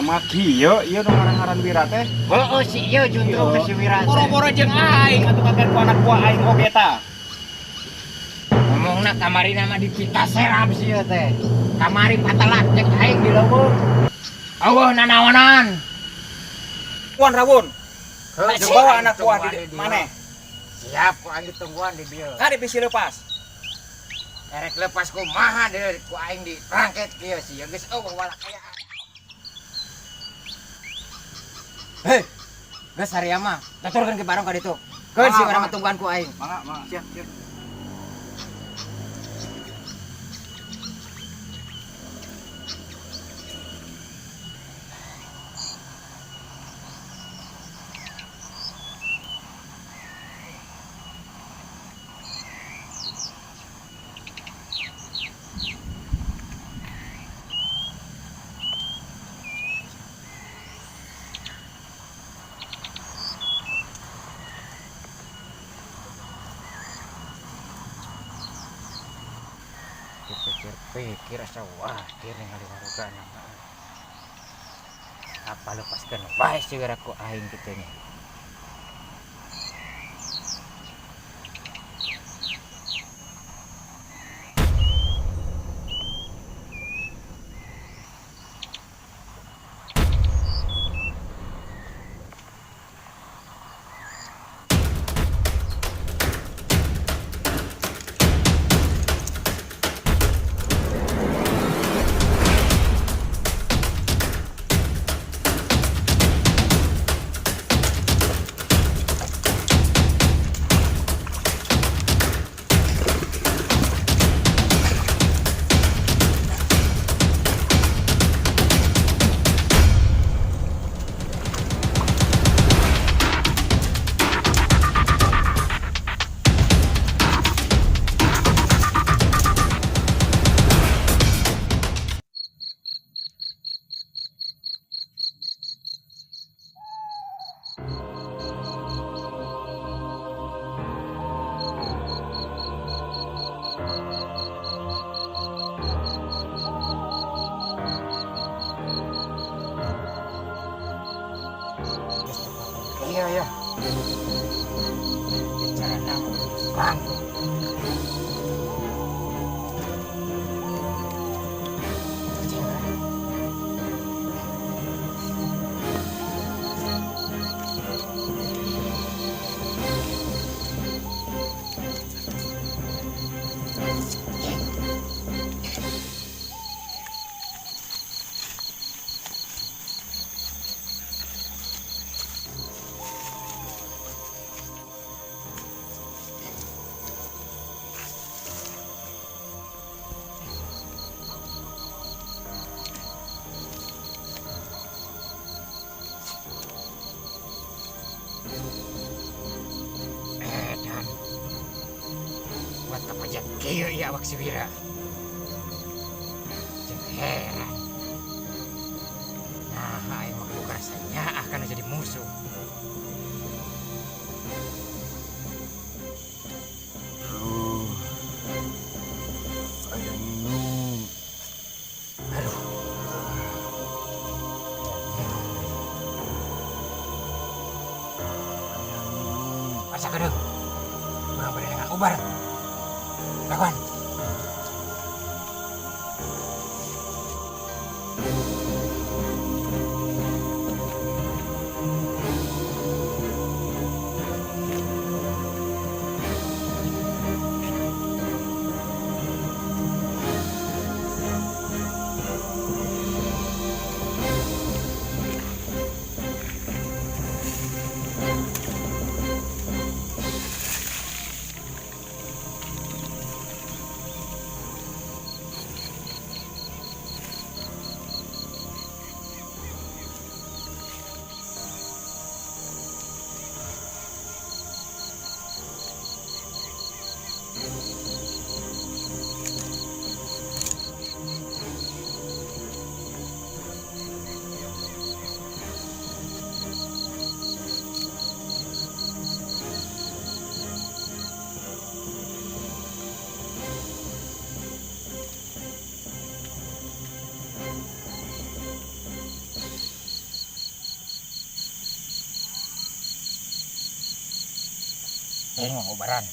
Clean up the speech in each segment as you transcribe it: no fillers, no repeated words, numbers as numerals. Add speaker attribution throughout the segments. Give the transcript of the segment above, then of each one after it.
Speaker 1: mah kieu ieu nu ngaran-ngaran Wira teh.
Speaker 2: Heueuh si ieu justru ke si Wira.
Speaker 1: Boro-boro jeung aing atuh kaget ku anak buah aing oge ta.
Speaker 2: Ngomongna kamari nama di Citaseram si ieu teh. Kamari patelak cek aing di leuweung. Eueuh nanaonan.
Speaker 1: Wan Rawun.
Speaker 2: Heuh,
Speaker 1: Jeung bawa anak buah di maneh.
Speaker 2: Siap ku aing ditungguan di dieu.
Speaker 1: Kade bisi leupas.
Speaker 2: Erek lepas kumaha deh ku aing di rangket kieu si ieu geus eueuh walak aya. Hei, geus saria mah, tuturkeun ke bareng ka ditu. Keun si urang tungguan ku aing.
Speaker 1: Mangga, siap.
Speaker 2: Pikir asa wakir ningali warugana mah. Apa lepaskeun bae si Wira ku aing kitu nya. Iya. Bicara nama bang. Dan buat kepajak kieu ya awak si Wira. Jeung heran. Nah, aing mah buka rasanya akan jadi musuh.
Speaker 1: Aya nginung.
Speaker 2: Aduh. Asa gedeg. Urang bade dengan ubar. Lakuan. Aing mau ubaran.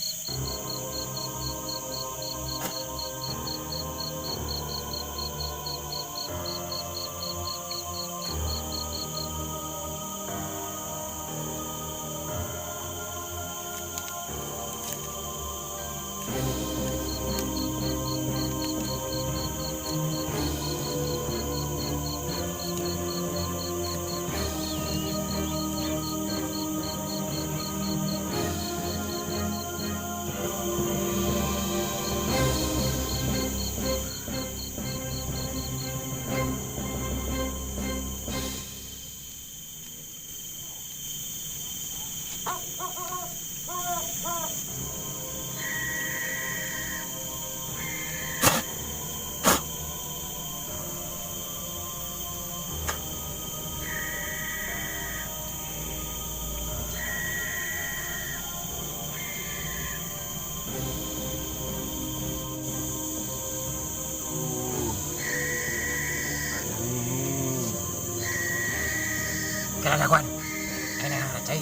Speaker 2: Kailan lakuan? Ay na, chay.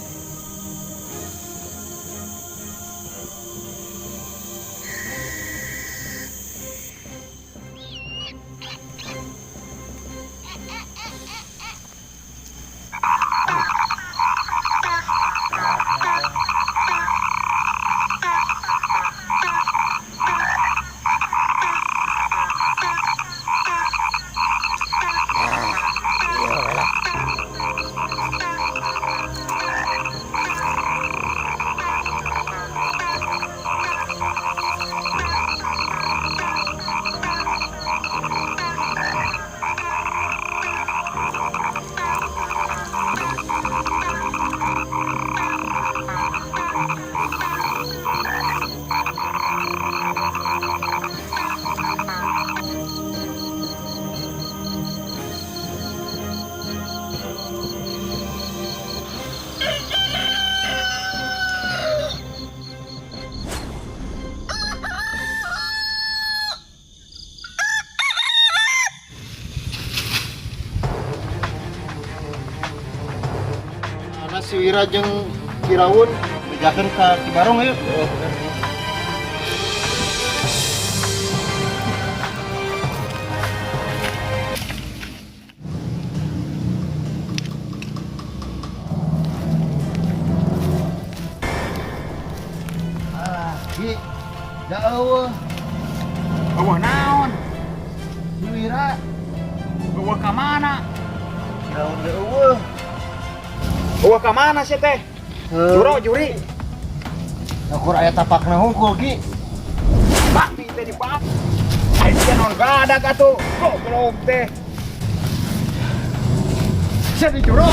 Speaker 3: Si Wira jeung Kirawun bejakeun ka Cibarong ayo. Ki, da eueuh.
Speaker 1: Eueuh naon?
Speaker 3: Si Wira
Speaker 1: Eueuh ka mana?
Speaker 3: Kirawun ge eueuh.
Speaker 1: Eueuh ka mana sih teh? Juri.
Speaker 3: Ukur aya tapakna hungkul Ki.
Speaker 1: Bakti teh di bab. Ai teh non gadag atuh. Goblok teh. Sia di juro.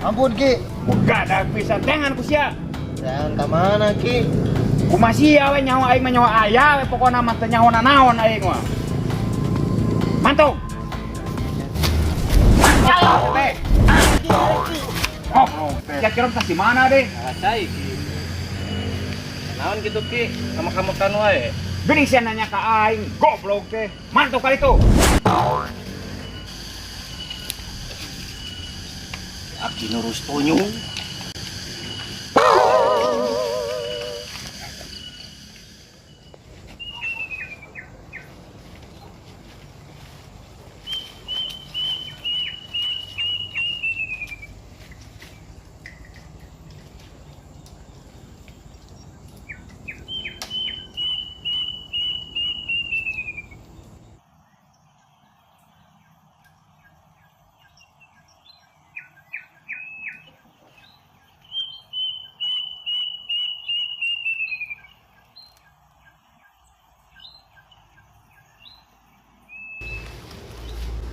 Speaker 3: Ampun Ki.
Speaker 1: Gadag pisan tengan ku sia.
Speaker 3: Dan ka mana Ki?
Speaker 1: Kumasia we nyawa aing mah nyawa aya we pokona mah teu nyawa naon aing mah. Mantung. Mantung teh. Oh, kira-kira kasih mana deh?
Speaker 2: Cai. Naon gitu Ki? Kamu kan wae.
Speaker 1: Geuning sia nanya ka aing, goblok teh. Mantuk kali itu.
Speaker 3: Aki nurus tonyong.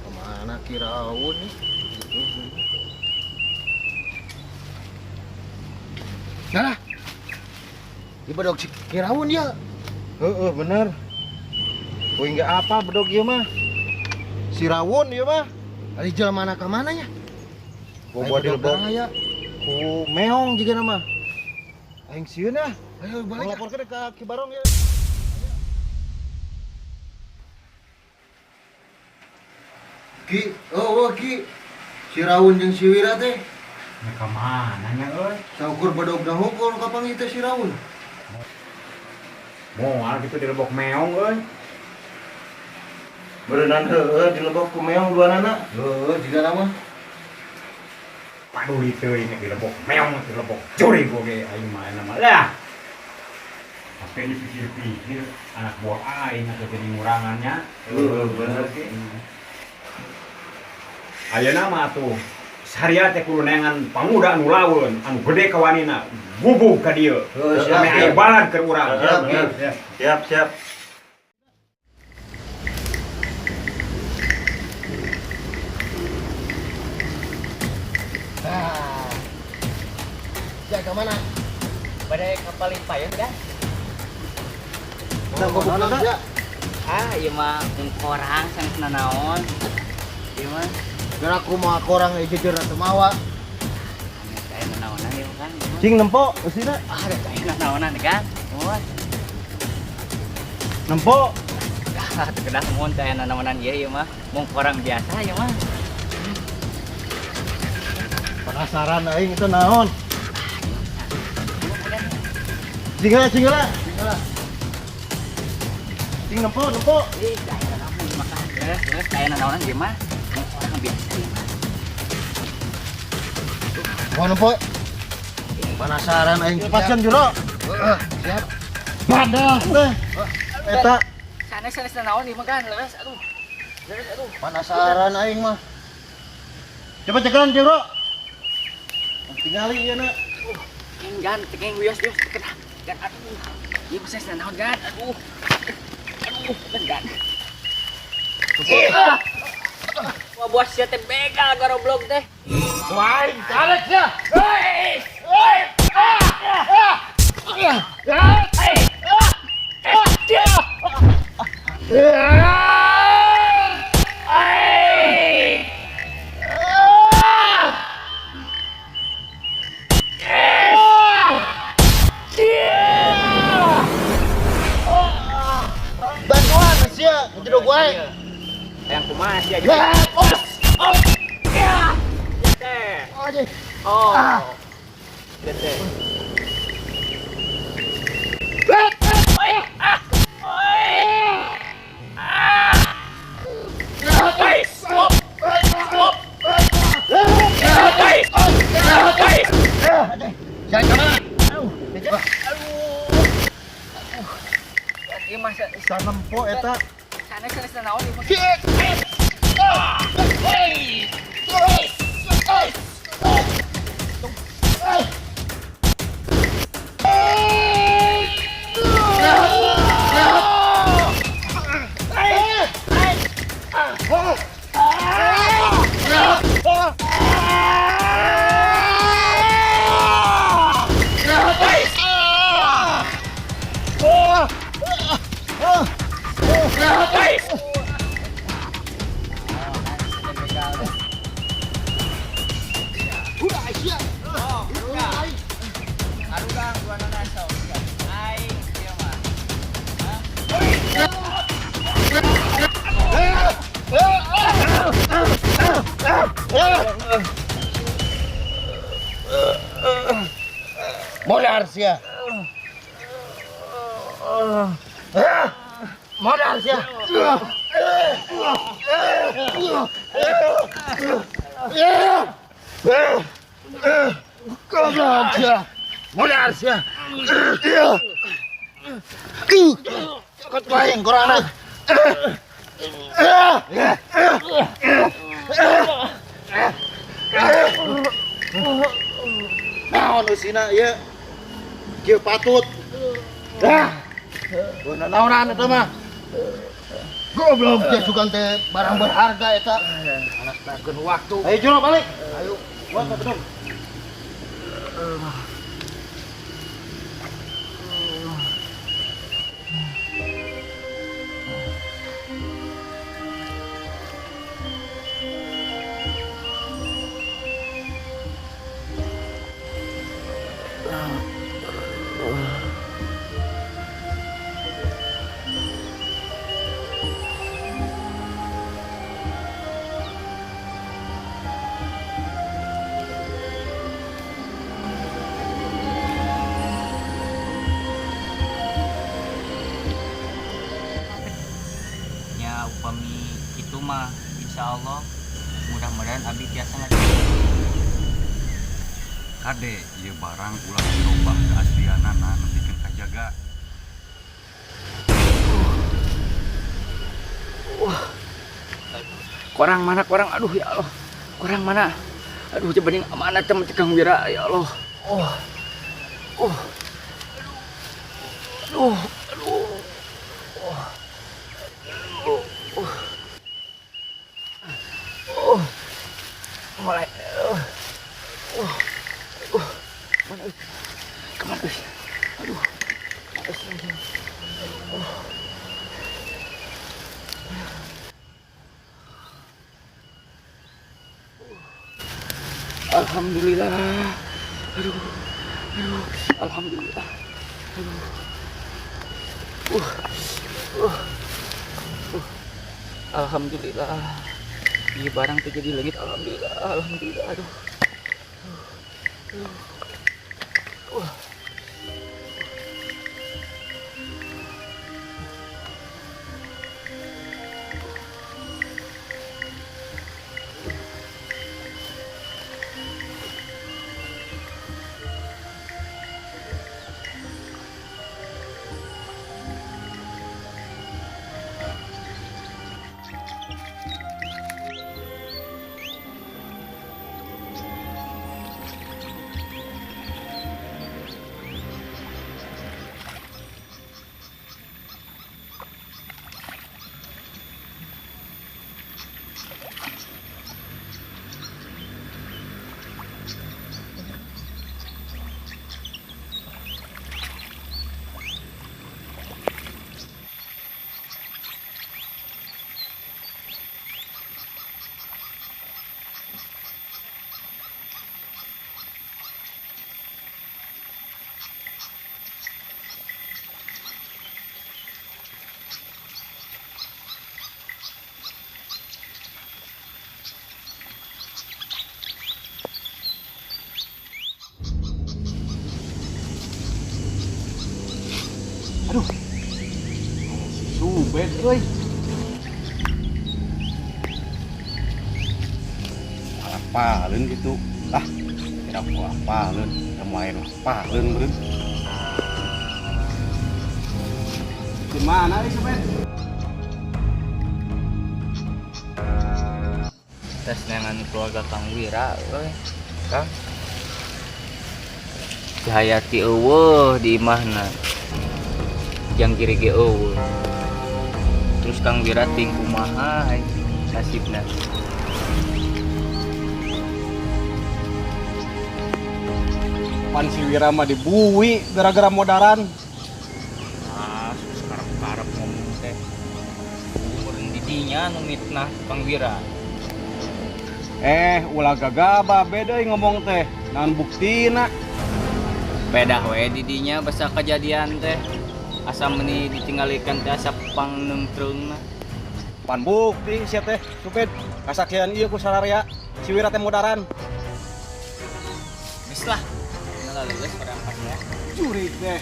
Speaker 3: Kemana Kirawun nih? Nah, di bedog si Kirawun ya. Bener. Poin nggak apa bedog ya mah. Si Rawun ya mah. Ari jalan mana ke mana ya? Bawa di lebok. Ya. Ku meong juga nama. Aing sieun ah. Ayo balik. Laporkeun ke Kibarong ya. Ki, Ki. Si Rawun jeung si Wira teh
Speaker 1: Nya ka mana nya euy?
Speaker 3: Saukur badog dah hukur kapang itu si Raun.
Speaker 1: Moal gitu di lebok meong euy.
Speaker 3: Berenang heueuh di lebok ku meong dua anak. Heueuh jiga nama.
Speaker 1: Paduli teuing di lebok meong di lebok curi gua ge aing mah nama lah. Tapi dipikir-pikir anak buah aing atuh jadi ngurangannya.
Speaker 3: Bener ki.
Speaker 1: Ayeuna mah atuh sariat teh kudu neangan pamuda anu laweun, anu gede kawanina, gubug ka dieu.
Speaker 3: Siap,
Speaker 1: Ame aya
Speaker 3: siap.
Speaker 1: balad keur urang.
Speaker 3: Siap.
Speaker 2: Jaga mana? Badai kapal payung dah.
Speaker 3: Ya.
Speaker 4: Iya mah orang sang nanaon. Iya mah
Speaker 3: Dan aku mau orang jujur atau mawa.
Speaker 4: kayak nanaonan ieu kan.
Speaker 3: Cing nempo usina.
Speaker 4: Ada kayak nanaonan kan. Muat.
Speaker 3: Nempo.
Speaker 4: Teu kedah mun kayak nanaonan ieu mah mung orang biasa ieu mah.
Speaker 3: Penasaran aing itu naon? Singgala. Cing nempo.
Speaker 4: Ih, kayak nanaonan ieu mah kan. Terus kayak nanaonan ieu mah mung orang biasa ieu mah.
Speaker 3: Mau nempo. Penasaran aing pasien juro. Siap. Padah teh. Eta
Speaker 4: Sanes nanaon ieu mah kan. Leres aduh.
Speaker 3: penasaran aing mah. Coba cekeran juro. Tingali ieu na.
Speaker 4: Gan tekeng wios kedah. Gan aduh. Ieu bisa nanaon gan. Aduh. Gan. Wah buat sia teh begal garoblog teh.
Speaker 1: Lain kalek ya.
Speaker 3: Bantuan sia, jedog wae.
Speaker 1: Yang kumaha sih aja.
Speaker 3: Ya,
Speaker 4: Oh.
Speaker 1: Teh.
Speaker 3: jangan kemana?
Speaker 4: Ieu mah
Speaker 3: Sanempo eta.
Speaker 4: sanes nanaon ieu mah.
Speaker 3: Modar sia. Modar sia. Goblok sia. Modar sia. Kot lain korana. Naon usina ieu? Kieu patut. Beuna naonan eta mah? Goblok dia sugan teh barang berharga eta.
Speaker 1: Anak takeun waktu.
Speaker 3: Ayo Juro balik. Ayo. Buat betul.
Speaker 4: mah insya Allah mudah-mudahan abi biasa lagi.
Speaker 1: Kade ieu barang ulah dirobah keaslianana nepikeun kajaga.
Speaker 4: Korang mana korang? Aduh ya Allah. Korang mana? Aduh cebening amanah teman Kang Wira ya Allah. Aduh. Aduh. Mulai. Mana? Kemana? Aduh. Alhamdulillah. Aduh. Alhamdulillah. Alhamdulillah. Ini barang terjadi lagi. Alhamdulillah. Aduh.
Speaker 1: Subed euy. Apaleun gitu. Ah, tidak ku apaleun, main apaleun beureun. Gimana nih Subed?
Speaker 4: Tes dengan keluarga Kang Wira euy. Kang. Cahayati eueuh di imahna. Jang kiri ge eueuh. Terus Kang Wira ting kumaha nasibna.
Speaker 1: Pan si Wira mah dibuwi gara-gara modaran.
Speaker 4: Ah, karep-karep ngomong teh. Umurun didinya nu mitnah Kang Wira.
Speaker 1: Ulah gagabah beda ngomong teh. Naon buktina?
Speaker 4: Pedah we didinya basa kejadian teh. Asa meni ditinggalikan teh asa pangnengtreungna.
Speaker 1: Pan bukti sia teh Subed. Kasaksian ieu ku sararea si Wira teh modaran.
Speaker 4: Geus lah. Lulus berangkatnya.
Speaker 1: Jurig teh.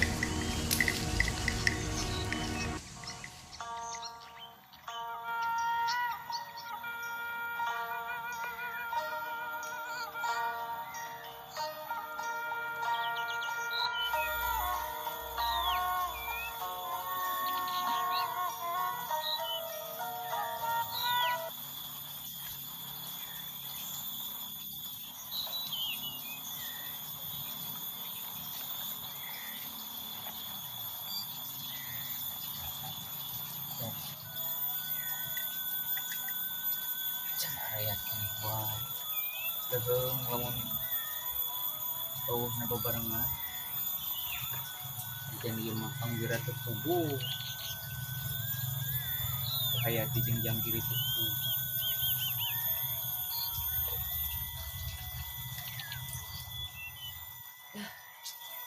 Speaker 4: Yakin wah deung lamun na bebarengan dan ieu mah Kang Wira teh tubuh hayati jeung jang kiri tubuh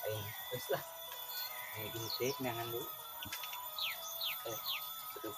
Speaker 4: ayo geus lah ayo ditek nangan dulu duduk.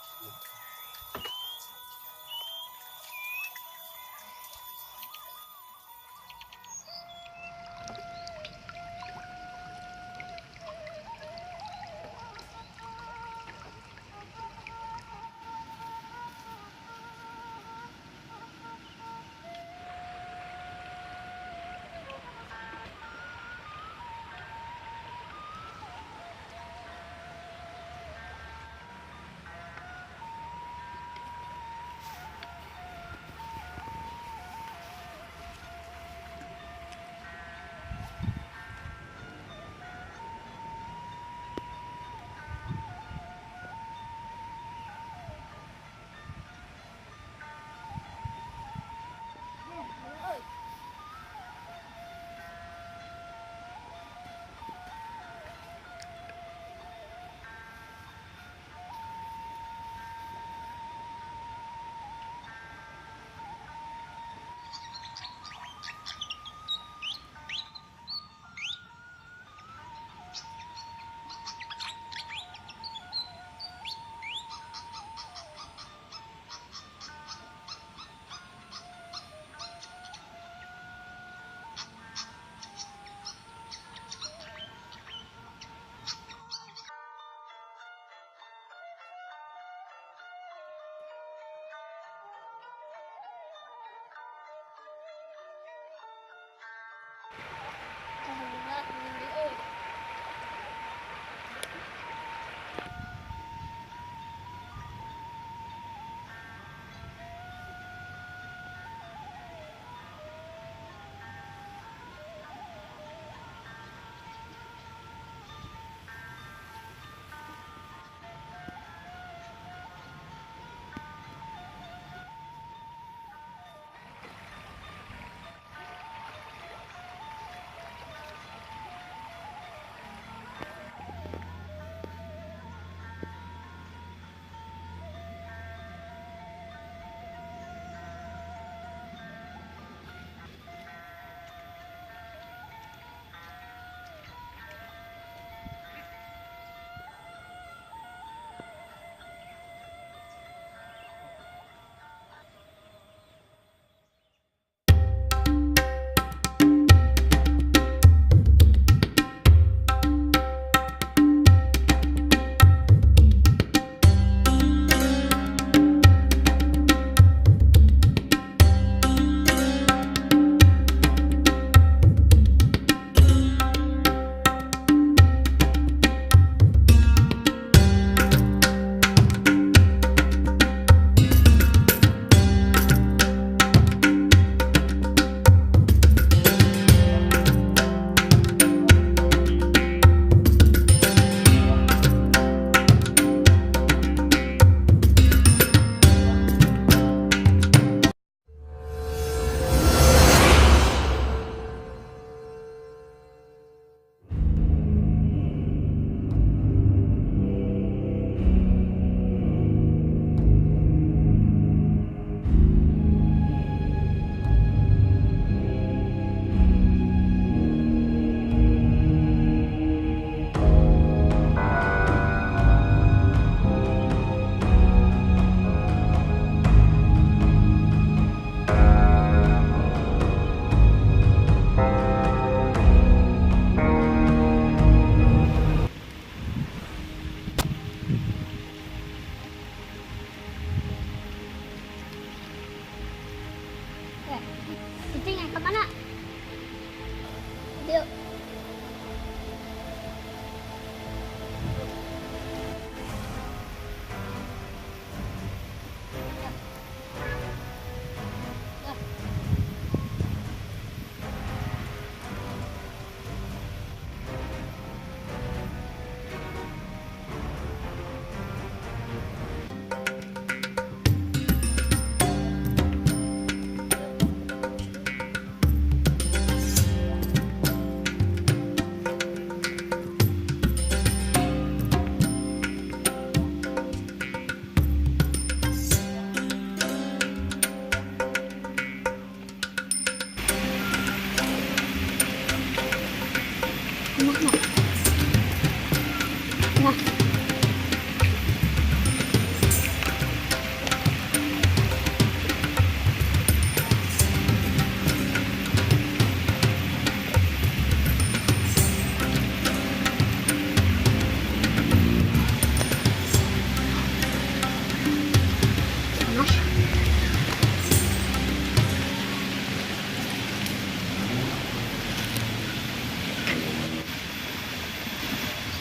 Speaker 5: Nah.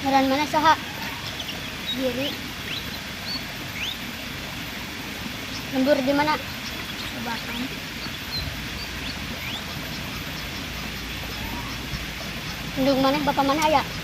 Speaker 5: Ngaran mana saha? Diri. Lembur di mana? Babakan. Endung mana? Bapak mana aya?